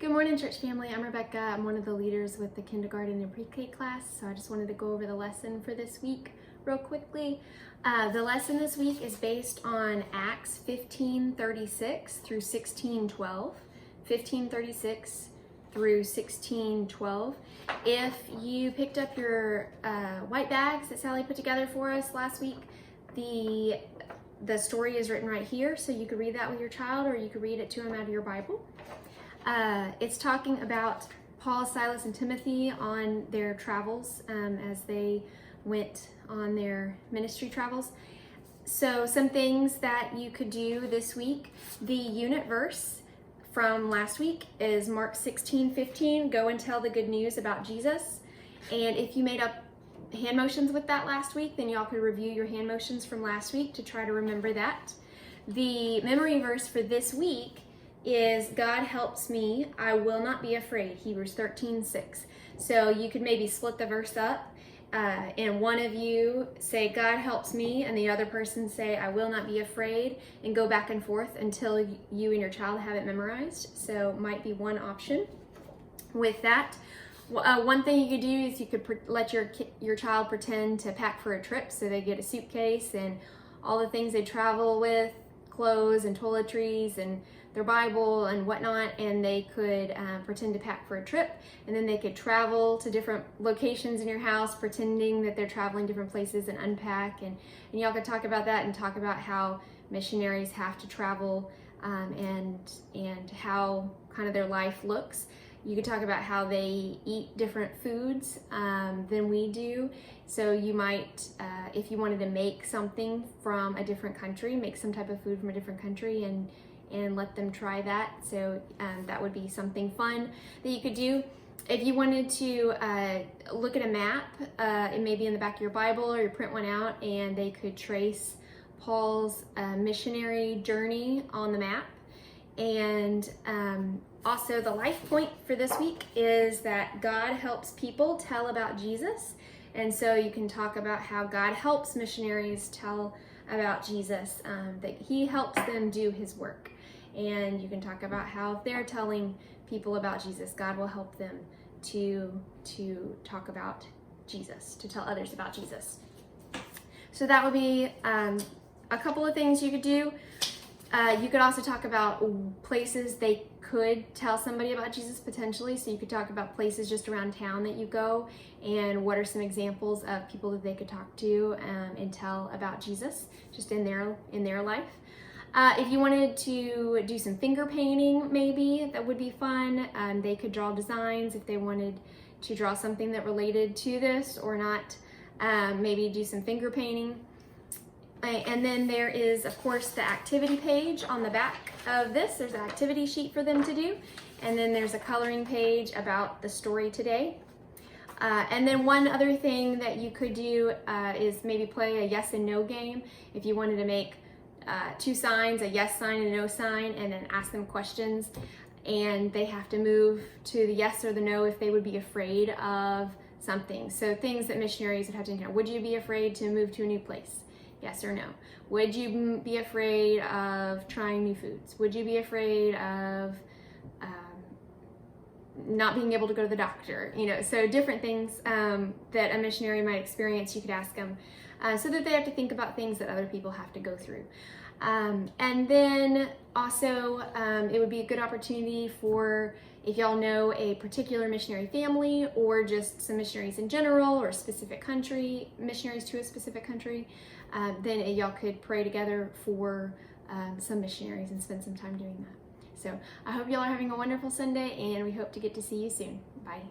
Good morning, church family. I'm Rebecca. I'm one of the leaders with the kindergarten and pre-K class, so I just wanted to go over the lesson for this week real quickly. The lesson this week is based on Acts 15:36 through 16:12. 15:36 through 16:12. If you picked up your white bags that Sally put together for us last week, the story is written right here, so you could read that with your child, or you could read it to them out of your Bible. It's talking about Paul, Silas, and Timothy on their travels as they went on their ministry travels. So some things that you could do this week. The unit verse from last week is Mark 16:15, go and tell the good news about Jesus. And if you made up hand motions with that last week, then y'all could review your hand motions from last week to try to remember that. The memory verse for this week is God helps me, I will not be afraid, Hebrews 13:6. So you could maybe split the verse up and one of you say God helps me and the other person say I will not be afraid, and go back and forth until you and your child have it memorized. So might be one option with that. One thing you could do is you could let your child pretend to pack for a trip, so they get a suitcase and all the things they travel with, clothes and toiletries and their Bible and whatnot, and they could pretend to pack for a trip, and then they could travel to different locations in your house pretending that they're traveling different places and unpack, and y'all could talk about that and talk about how missionaries have to travel and how kind of their life looks. You could talk about how they eat different foods than we do. So you might, if you wanted to make something from a different country, make some type of food from a different country and let them try that. So that would be something fun that you could do. If you wanted to look at a map, it may be in the back of your Bible, or you print one out, and they could trace Paul's missionary journey on the map. And also the life point for this week is that God helps people tell about Jesus. And so you can talk about how God helps missionaries tell about Jesus, that he helps them do his work. And you can talk about how if they're telling people about Jesus, God will help them to talk about Jesus, to tell others about Jesus. So that would be a couple of things you could do. You could also talk about places they could tell somebody about Jesus potentially. So you could talk about places just around town that you go, and what are some examples of people that they could talk to and tell about Jesus just in their life. If you wanted to do some finger painting, maybe that would be fun. They could draw designs if they wanted to draw something that related to this or not. Maybe do some finger painting. And then there is, of course, the activity page on the back of this. There's an activity sheet for them to do. And then there's a coloring page about the story today. And then one other thing that you could do is maybe play a yes and no game. If you wanted to make two signs, a yes sign and a no sign, and then ask them questions. And they have to move to the yes or the no if they would be afraid of something. So things that missionaries would have to encounter. Would you be afraid to move to a new place? Yes or no? Would you be afraid of trying new foods? Would you be afraid of not being able to go to the doctor? So different things that a missionary might experience, you could ask them so that they have to think about things that other people have to go through. And then also it would be a good opportunity for, if y'all know a particular missionary family or just some missionaries in general or a specific country, missionaries to a specific country, then y'all could pray together for some missionaries and spend some time doing that. So I hope y'all are having a wonderful Sunday, and we hope to get to see you soon. Bye.